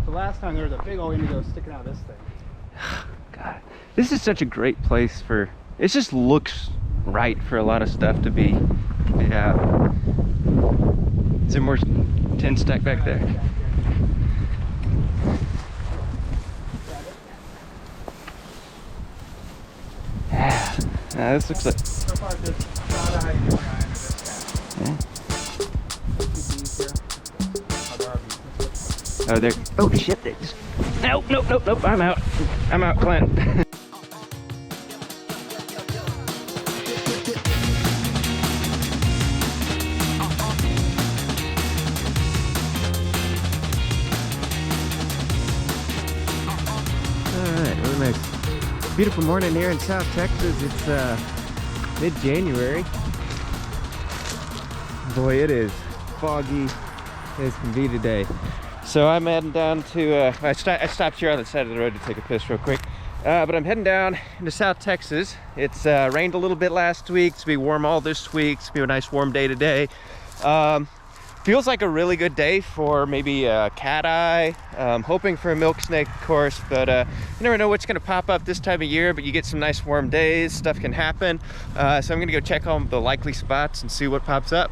The last time there was a big old indigo sticking out of this thing. God, this is such a great place for, it just looks right for a lot of stuff to be out. Is there more tin stack back there? Yeah, this looks like... So far, just not how you do Yeah. Oh, there. Oh shit! They just... Nope, nope, nope, nope. I'm out. I'm out, Clint. Alright, really nice. Beautiful morning here in South Texas. It's mid-January. Boy, it is foggy as can be today. So I'm heading down to, I stopped here on the side of the road to take a piss real quick. But I'm heading down into South Texas. It's rained a little bit last week. It's gonna be warm all this week. It's gonna be a nice warm day today. Feels like a really good day for maybe a cat eye. Hoping for a milk snake, of course, but you never know what's gonna pop up this time of year, but you get some nice warm days, stuff can happen. So I'm gonna go check on the likely spots and see what pops up.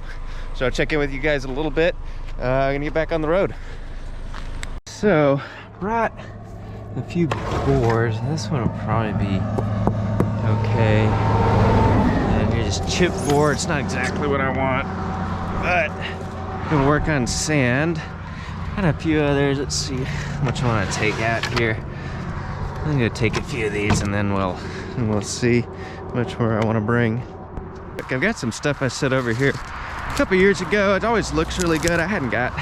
So I'll check in with you guys in a little bit. I'm gonna get back on the road. So, brought a few boards. This one will probably be okay. And here's just chipboard. It's not exactly what I want, but I'm gonna work on sand. And a few others. Let's see how much I want to take out here. I'm gonna take a few of these and then we'll see how much more I want to bring. Look, I've got some stuff I set over here a couple years ago. It always looks really good. I hadn't got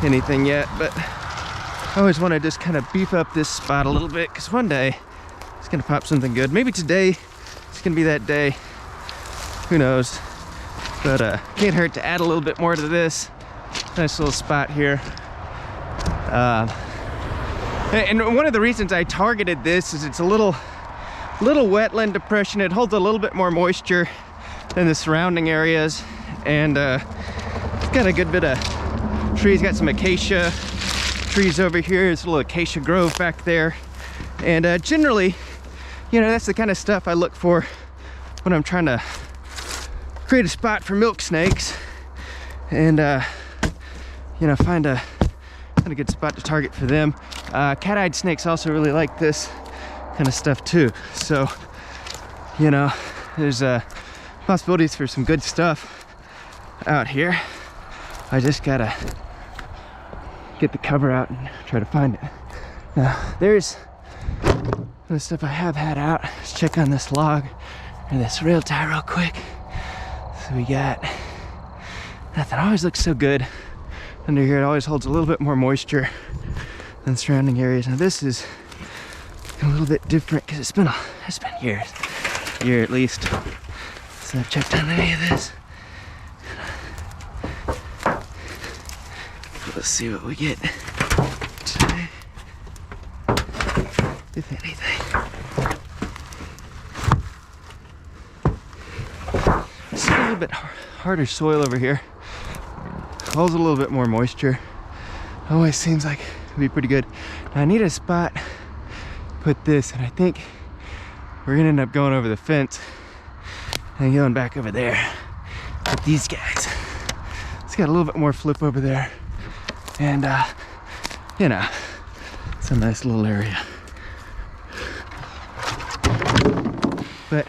anything yet, but I always want to just kind of beef up this spot a little bit because one day it's gonna pop something good. Maybe today it's gonna be that day. Who knows? But can't hurt to add a little bit more to this. Nice little spot here. And one of the reasons I targeted this is it's a little wetland depression. It holds a little bit more moisture than the surrounding areas, and it's got a good bit of trees. Got some acacia trees over here. There's a little acacia grove back there, and generally, you know, that's the kind of stuff I look for when I'm trying to create a spot for milk snakes, and you know, find a good spot to target for them. Cat-eyed snakes also really like this kind of stuff too, so you know, there's possibilities for some good stuff out here. I just gotta get the cover out and try to find it. Now, there's the stuff I have had out. Let's check on this log or this rail tie real quick. So we got nothing. Always looks so good under here. It always holds a little bit more moisture than surrounding areas. Now this is a little bit different because it's been years, a year at least, since I've checked on any of this. Let's see what we get today, if anything. It's a little bit harder soil over here. Holds a little bit more moisture. Always seems like it'd be pretty good. Now I need a spot to put this, and I think we're gonna end up going over the fence and going back over there with these guys. It's got a little bit more flip over there. And you know, it's a nice little area. But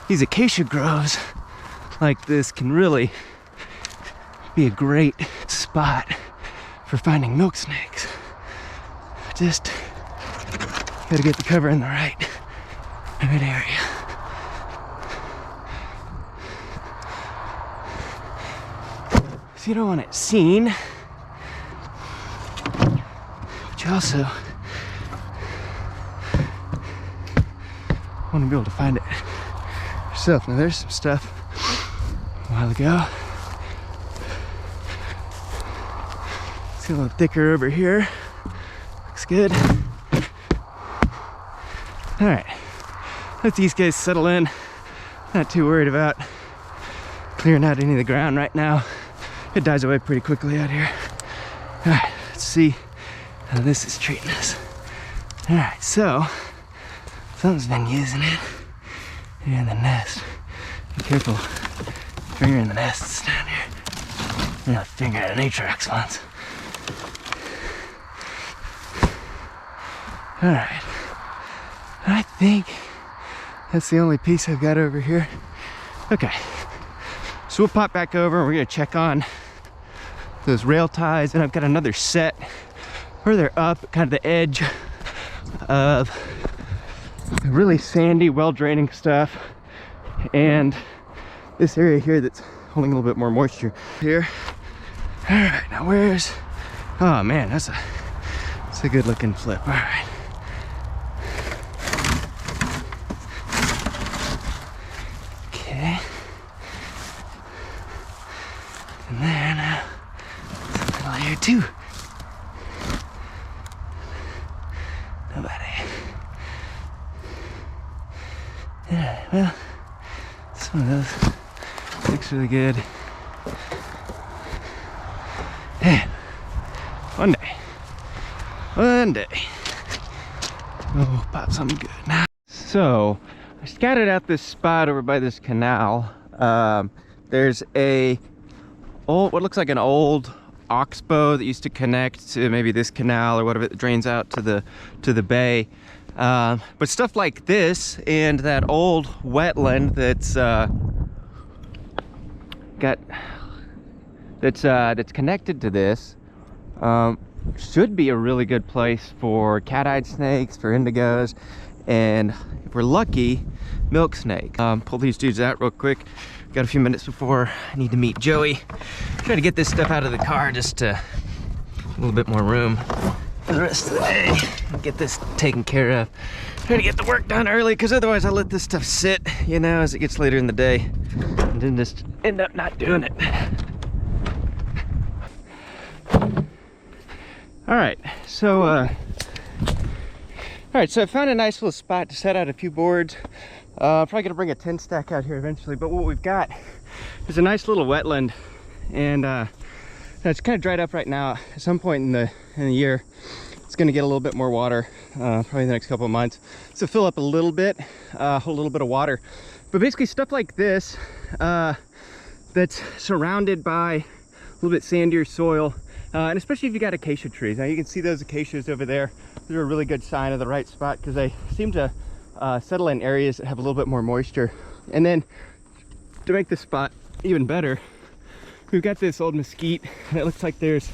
these acacia groves like this can really be a great spot for finding milk snakes. Just gotta get the cover in the right area. So you don't want it seen, but you also want to be able to find it yourself. Now there's some stuff a while ago. It's a little thicker over here. Looks good. All right, let these guys settle in. Not too worried about clearing out any of the ground right now. It dies away pretty quickly out here. All right, let's see how this is treating us. All right, so something's been using it here in the nest. Be careful fingering the nests down here. I'm gonna finger an Atrax once. All right, I think that's the only piece I've got over here. Okay, so we'll pop back over and we're gonna check on those rail ties, and I've got another set further up, kind of the edge of really sandy, well-draining stuff, and this area here that's holding a little bit more moisture here. All right, now where's, oh man, that's a good looking flip. All right. Okay. And there now, something little here too. Nobody. Yeah, well, some of those looks really good. Man, one day, we'll pop something good. So, I scouted out this spot over by this canal. There's what looks like an old oxbow that used to connect to maybe this canal or whatever that drains out to the bay. But stuff like this and that old wetland that's connected to this should be a really good place for cat-eyed snakes, for indigos, and if we're lucky, milk snake. Pull these dudes out real quick. Got a few minutes before I need to meet Joey. Try to get this stuff out of the car just to a little bit more room for the rest of the day and get this taken care of. Try to get the work done early, because otherwise I'll let this stuff sit, you know, as it gets later in the day, and then just end up not doing it. All right, so I found a nice little spot to set out a few boards. Probably gonna bring a 10 stack out here eventually, but what we've got is a nice little wetland, and it's kind of dried up right now. At some point in the year, it's gonna get a little bit more water, probably the next couple of months. So fill up a little bit, hold a little bit of water. But basically stuff like this, that's surrounded by a little bit sandier soil, and especially if you got acacia trees. Now you can see those acacias over there. They're a really good sign of the right spot, because they seem to settle in areas that have a little bit more moisture. And then to make this spot even better, we've got this old mesquite, and it looks like there's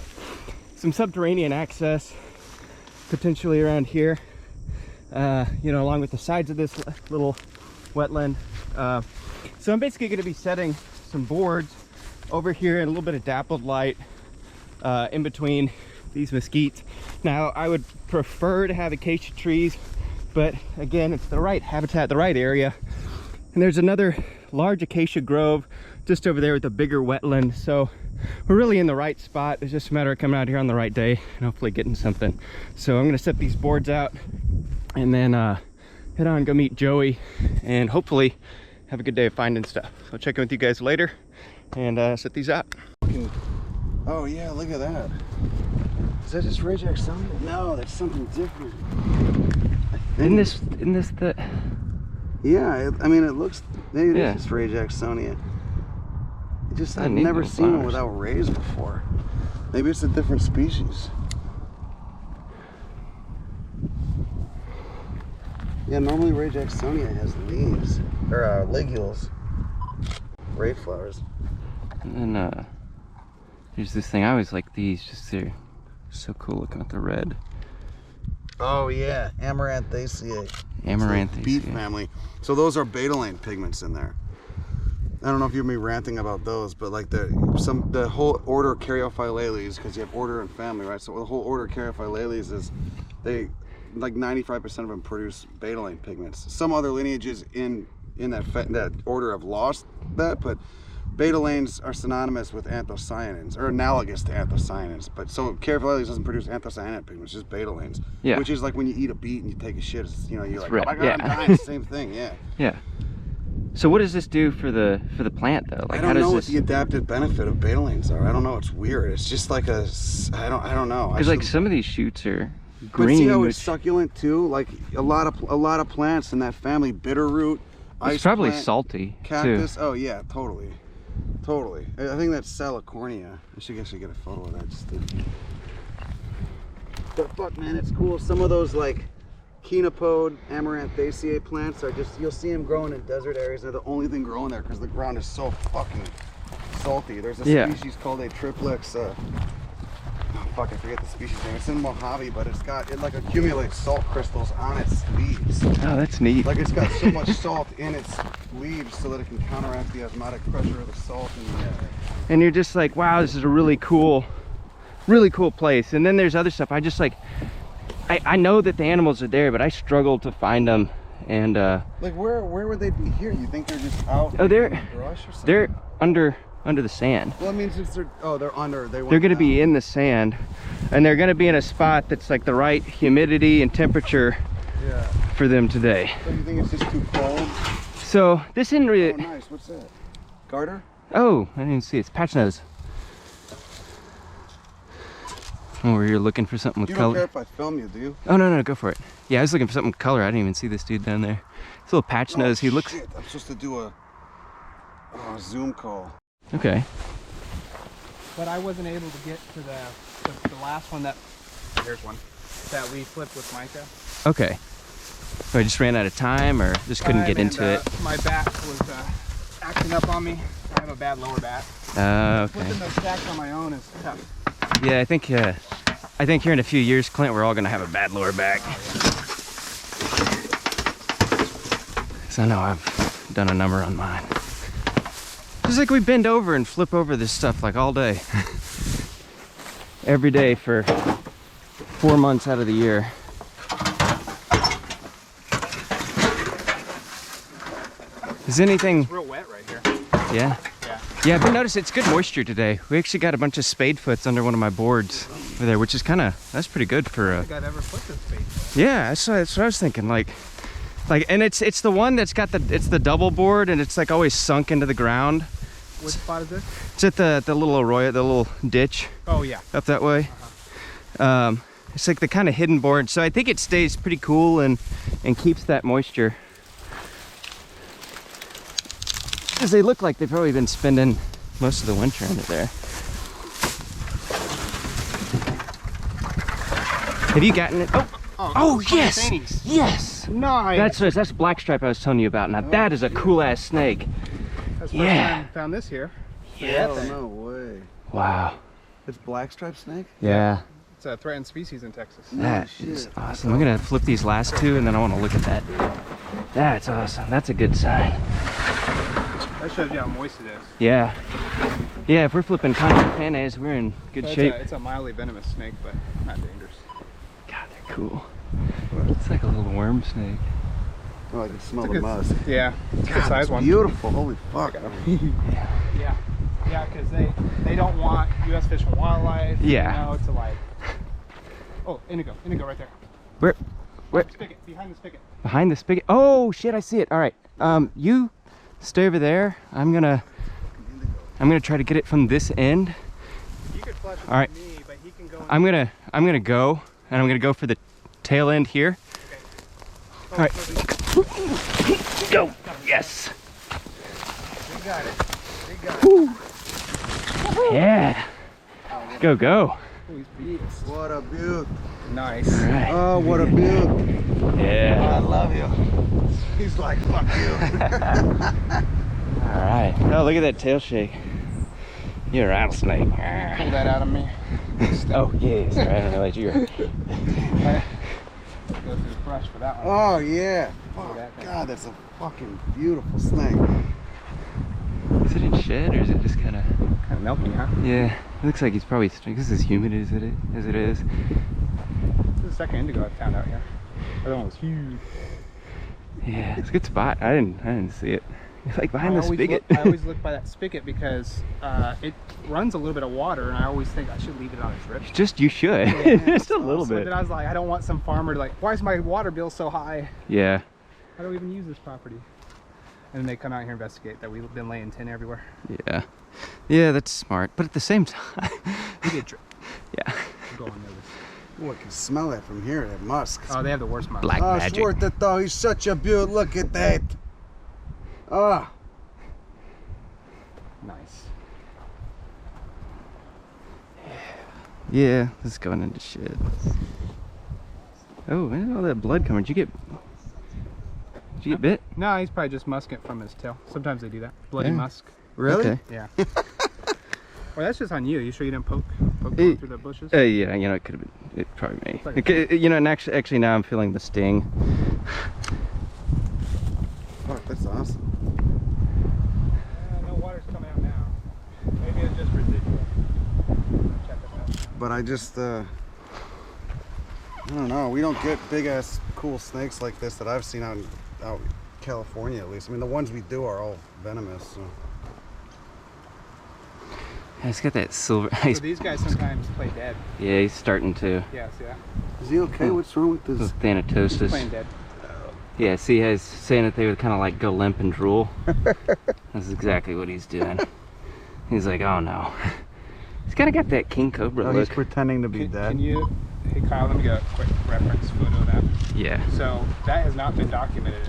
some subterranean access potentially around here, you know, along with the sides of this little wetland. So I'm basically going to be setting some boards over here and a little bit of dappled light in between these mesquites. Now I would prefer to have acacia trees, but again, it's the right habitat, the right area. And there's another large acacia grove just over there with a bigger wetland. So we're really in the right spot. It's just a matter of coming out here on the right day and hopefully getting something. So I'm gonna set these boards out and then head on, go meet Joey, and hopefully have a good day of finding stuff. So I'll check in with you guys later and set these out. Oh yeah, look at that. Is that just Ray Jacksonia? No, that's something different. Isn't this the... Yeah, I mean, it looks, maybe it Yeah. is just Ray Jacksonia. It just, I I've need never those seen one flowers. without rays before. Maybe it's a different species. Yeah, normally Ray Jacksonia has leaves, or ligules, ray flowers. And then here's this thing. I always like these, just they're so cool looking with the red. Oh yeah, Amaranthaceae. Amaranthaceae. Beef family. So those are betalain pigments in there. I don't know if you'll be ranting about those, but like the whole order Caryophyllales, because you have order and family, right? So the whole order Caryophyllales is they like 95% of them produce betalain pigments. Some other lineages in that order have lost that, but betalains are synonymous with anthocyanins, or analogous to anthocyanins. But so Caryophyllales doesn't produce anthocyanin pigments, just betalains. Yeah. Which is like when you eat a beet and you take a shit, it's, you know, you're like, red. oh my god, Yeah. I'm dying. Same thing, yeah. Yeah. So what does this do for the plant though? Like, I don't know what the adaptive benefit of betalains are. I don't know. It's weird. It's just like a, I don't know. Because like some of these shoots are green. But see how it's succulent too? Like a lot of plants in that family, bitterroot, it's probably plant, salty cactus. too. Oh yeah, totally. I think that's salicornia. I should get a photo of that. But fuck, man, it's cool. Some of those like chenopode, amaranthaceae plants are just, you'll see them growing in desert areas. They're the only thing growing there because the ground is so fucking salty. There's a species called a triplex. Oh fuck, I forget the species name. It's in Mojave, but it like accumulates salt crystals on its leaves. Oh, that's neat. Like it's got so much salt in its leaves so that it can counteract the osmotic pressure of the salt in the air. And you're just like, wow, this is a really cool place. And then there's other stuff. I just like, I know that the animals are there, but I struggle to find them. And like where would they be here? You think they're just out in the brush or something? They're under the sand. Well, it means they're under. They're going to be in the sand, and they're going to be in a spot that's like the right humidity and temperature for them today. So you think it's just too cold? So this isn't really. Oh, nice. What's that? Garter? Oh, I didn't even see it. It's patch nose. Oh, where you're looking for something with color. You don't care if I film you, do you? Oh no, go for it. Yeah, I was looking for something with color. I didn't even see this dude down there. This little patch nose. He looks. Shit, I'm supposed to do a Zoom call. Okay. But I wasn't able to get to the last one that, here's one, that we flipped with Micah. Okay. So I just ran out of time or just couldn't get into it? My back was acting up on me. I have a bad lower back. Okay. Flipping those stacks on my own is tough. Yeah, I think here in a few years, Clint, we're all gonna have a bad lower back. So I know I've done a number on mine. It's like we bend over and flip over this stuff like all day. Every day for 4 months out of the year. Is anything... It's real wet right here. Yeah? Yeah, I've been noticing it's good moisture today. We actually got a bunch of spade foots under one of my boards over there, which is that's pretty good for... I don't think I've ever flipped a spade foot. Yeah, that's what I was thinking. Like, and it's the one that's got it's the double board and it's like always sunk into the ground. Which spot is this? It's at the little arroyo, the little ditch. Oh yeah. Up that way. It's like the kind of hidden board, so I think it stays pretty cool and keeps that moisture. Because they look like they've probably been spending most of the winter under there. Have you gotten it? Oh yes! Coniophanes. Yes! Nice. That's blackstripe I was telling you about. Now that is a cool ass snake. That's the first time I found this here. Yeah. Oh, no way. Wow. It's blackstripe snake? Yeah. It's a threatened species in Texas. That is awesome. I'm gonna flip these last two and then I want to look at that. That's awesome. That's a good sign. That shows you how moist it is. Yeah. Yeah, if we're flipping coniophanes, we're in good shape. It's a mildly venomous snake, but not dangerous. God, they're cool. It's like a little worm snake. Oh, I can smell the musk. Yeah, it's a good size one. Beautiful. Holy fuck. Yeah, because they don't want U.S. Fish and Wildlife. Yeah. You know, to like. Oh, Indigo right there. Where? Spigot, behind the spigot. Behind the spigot. Oh shit, I see it. All right. You stay over there. I'm gonna try to get it from this end. You could flush it All right. with me, but he can go. I'm gonna go, and I'm gonna go for the tail end here. Okay. All right. Go. Yes. We got it. Yeah. Go. What a beaut. Nice. All right. Oh, what a beaut. Yeah. I love you. He's like, fuck you. All right. Oh, look at that tail shake. You're a rattlesnake. Pull that out of me. Oh, yes. Right. I don't realize you were. Go through the brush for that one. Oh, yeah. Look at that thing. God, that's a fucking beautiful snake. Is it in shed or is it just kind of? Kind of milky, huh? Yeah. It looks like he's probably. This is as humid as it is. This is the second indigo I found out here. The other one was huge. Yeah, it's a good spot. I didn't see it. It's like behind the spigot. I always look by that spigot because it runs a little bit of water, and I always think I should leave it on its rip. You should. Yeah, Just a little so bit. then I was like, I don't want some farmer to like, why is my water bill so high? Yeah. I don't even use this property. And then they come out here and investigate that we've been laying tin everywhere. Yeah. Yeah, that's smart. But at the same time, We get yeah. go unnoticed. Oh, I can smell that from here, that musk. Oh, they have the worst musk. Black Oh, magic. Schwartz, though, he's such a beaut. Look at that. Ah. Nice. Yeah, this is going into shit. Oh, where did all that blood coming? Did you get bit? No, he's probably just musking from his tail. Sometimes they do that. Bloody Yeah. musk. Really? Okay. Yeah. Well, that's just on you. You sure you didn't poke going through the bushes? Yeah, you know, it could have been. It probably me. Like Okay, you know, and actually now I'm feeling the sting. Fuck, that's awesome. No water's coming out now. Maybe it's just residual. Check it out. But I just, I don't know. We don't get big ass cool snakes like this that I've seen out in California, at least. I mean, the ones we do are all venomous. So. It's got that silver. So these guys sometimes play dead. Yeah, he's starting to. Yeah, see that? Is he okay? What's wrong with this? With Thanatosis. Playing dead. Yeah, see, he's saying that they would kind of like go limp and drool. That's exactly what he's doing. He's like, oh no. He's kind of got that king cobra Oh, look. he's pretending to be dead. Can you, hey Kyle, let me get a quick reference photo of that. Yeah. So that has not been documented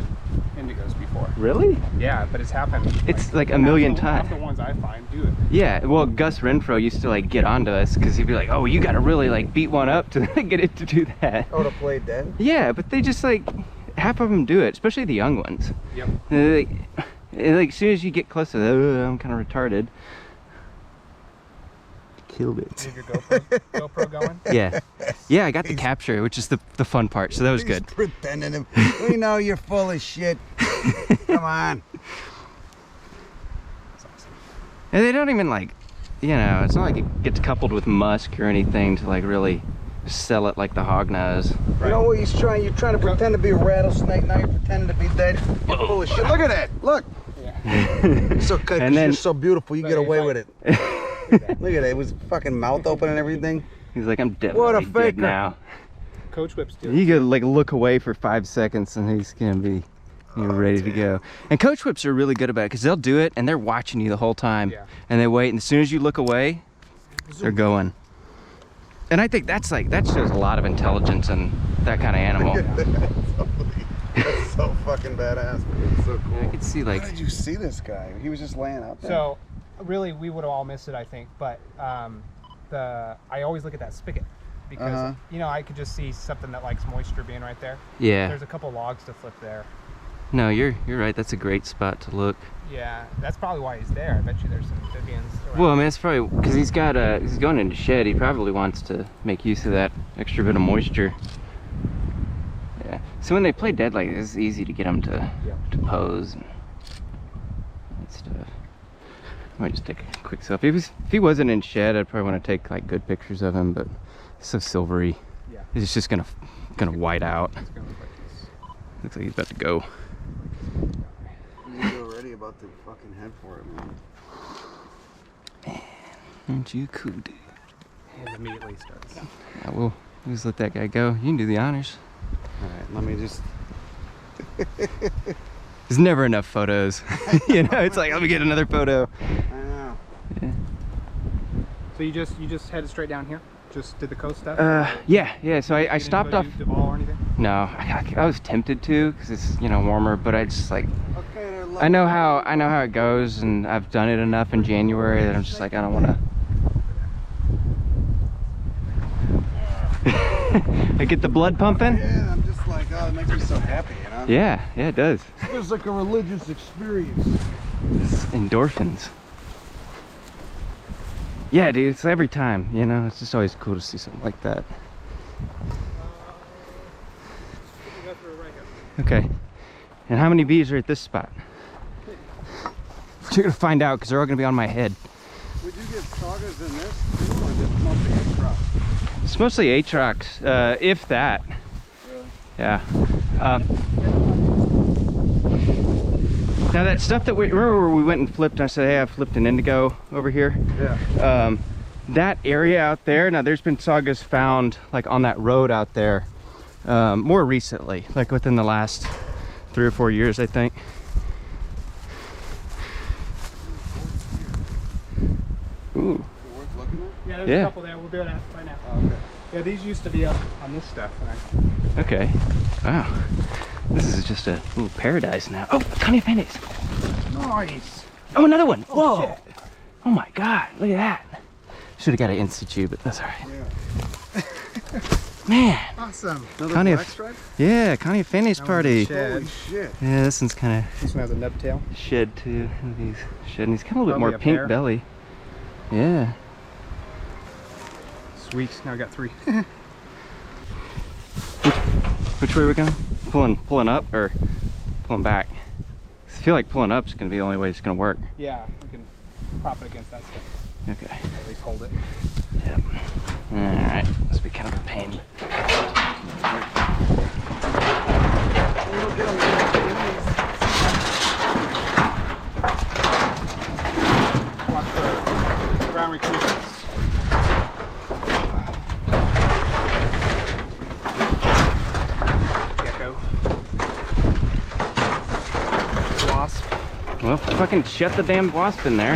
in indigos before. Really? Yeah, but it's happened. It's like a million half times. the ones I find do it. Yeah, well, Gus Renfro used to like get onto us because he'd be like, oh, you got to really like beat one up to get it to do that. Oh, to play dead? Yeah, but they just like, half of them do it, especially the young ones. Yep. Like as soon as you get close to them, I'm kind of retarded. Killed it. Leave your GoPro going. Yeah. Yeah, I got the capture, which is the fun part, so that was good. He's pretending to. We know you're full of shit. Come on. And they don't even like, you know, it's not like it gets coupled with musk or anything to like really sell it like the hog nose. You know what he's trying? You're trying to pretend to be a rattlesnake. Now you're pretending to be dead. You're full of shit. Look at that. Look. Yeah. So good. And then- You're so beautiful. You But get he's away like- with it. Look at that. It was fucking mouth open and everything. He's like, I'm What definitely a dead faker. now. Coach whips do. You could like look away for 5 seconds and he's gonna be ready to go. And coach whips are really good about it because they'll do it and they're watching you the whole time. Yeah. And they wait, and as soon as you look away, they're going. And I think that's like, that shows a lot of intelligence in that kind of animal. That's so fucking badass. It's so cool. I could see like, How did you see this guy? He was just laying out there. So, really, we would have all missed it, I think. But I always look at that spigot because you know I could just see something that likes moisture being right there. yeah. There's a couple logs to flip there. No, you're right. That's a great spot to look. Yeah, that's probably why he's there. I bet you there's some amphibians around. Well, I mean, it's probably because he's going into shed. He probably wants to make use of that extra bit of moisture. Yeah. So when they play dead like this, it's easy to get them to pose and that stuff. I might just take a quick selfie. If he wasn't in shed, I'd probably want to take like good pictures of him. But he's so silvery. Yeah. He's just gonna white out. It's gonna look like this. Looks like he's about to go. He's already about to fucking head for it, man. Aren't you cool, dude? And immediately starts. Yeah, we'll just let that guy go. You can do the honors. All right, let me just. There's never enough photos. You know, it's like, let me get another photo. I know. Yeah. So you just headed straight down here? Just did the coast stuff? Yeah. So I stopped off. The ball or anything? No, I was tempted to because it's, you know, warmer, but I just like, Okay, there. I know how it goes, and I've done it enough in January that I'm just like, I don't want to. I get the blood pumping. Yeah, I'm just like, oh, it makes me so happy, you know? Yeah, it does. It feels like a religious experience. It's endorphins. Yeah, dude, it's every time, you know, it's just always cool to see something like that. Okay. And how many bees are at this spot? You're gonna find out because they're all gonna be on my head. Would you get sagas in this too, or just mostly Atrox? It's mostly Atrox, if that. Really? Yeah. Now that stuff that remember where we went and flipped, and I said, hey, I flipped an Indigo over here? Yeah. That area out there, now there's been sagas found like on that road out there more recently, like within the last 3 or 4 years, I think. Ooh. Is it worth looking at? Yeah, there's Yeah. a couple there. We'll do it right now. Oh, okay. Yeah, these used to be up on this stuff. Okay. Wow. This is just a ooh, paradise now. Oh, coniophanes. Nice. Oh, another one. Whoa. shit. Oh my God, look at that. Should have got an Insta tube, but that's all right. Yeah. Man. Awesome. Another black stripe? Yeah, coniophanes party. Shed. Holy shit. Yeah, this one's kind This one has a nub tail. of shed too. Look at these shed, and he's kind of a little bit Probably more a pink pair. belly. Yeah. Sweet. Now I got 3. Which way are we going? Pulling up or pulling back? I feel like pulling up is gonna be the only way it's gonna work. Yeah, we can prop it against that stuff. Okay. At least hold it. Yep. All right. Must be kind of a pain. Watch the ground recruiters. Gecko. Wasp. Well, fucking shut the damn wasp in there.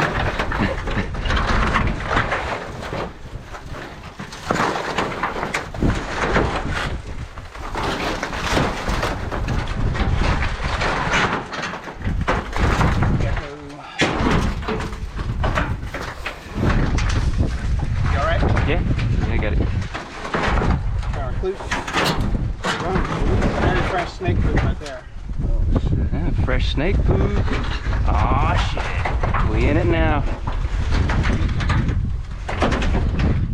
Yeah, I got it. Very fresh snake food right there. Yeah, fresh snake food. Aw, shit. We in it now.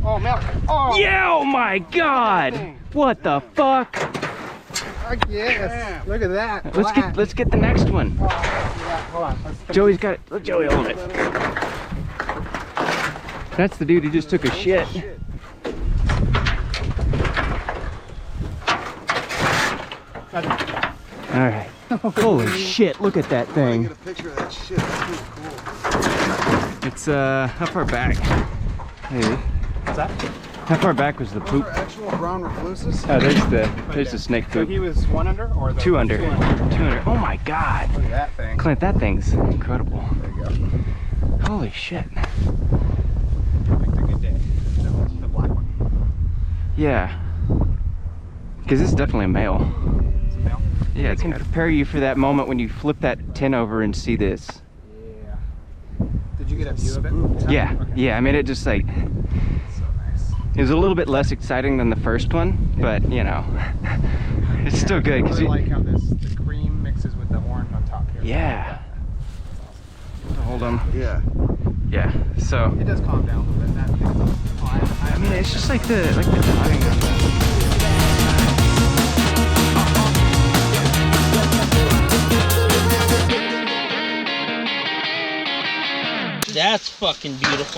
Oh, milk. Oh, Yeah, oh my God. What the fuck? yes. Look at that. Let's get the next one. Oh, yeah. Hold on. Let's Joey's got it. Let Joey hold it. That's the dude who just took a shit. All right. Holy shit, look at that I thing. get a picture of that shit. That's pretty cool. It's how far back? Hey, What's that? how far back was the Those poop? are actual brown recluses? Oh, there's the snake So poop. he was 1 under or the 2 under. 2 under? 2 under. Oh my God. Look at that thing. Clint, that thing's incredible. There you go. Holy shit. Makes a good day. The black one. Yeah. Because this is definitely a male. It's a male. Yeah, it's gonna prepare you for that moment when you flip that tin over and see this. Yeah. Did you get a view of it? Yeah, Okay. yeah. I mean, it just like, So nice. it was a little bit less exciting than the first one, but you know, it's still good. I 'Cause really like how the cream mixes with the orange on top here. yeah. Hold them. Yeah. Yeah. So, It does calm down a little bit. That thing. Oh, I mean, it's just like the dog. That's fucking beautiful.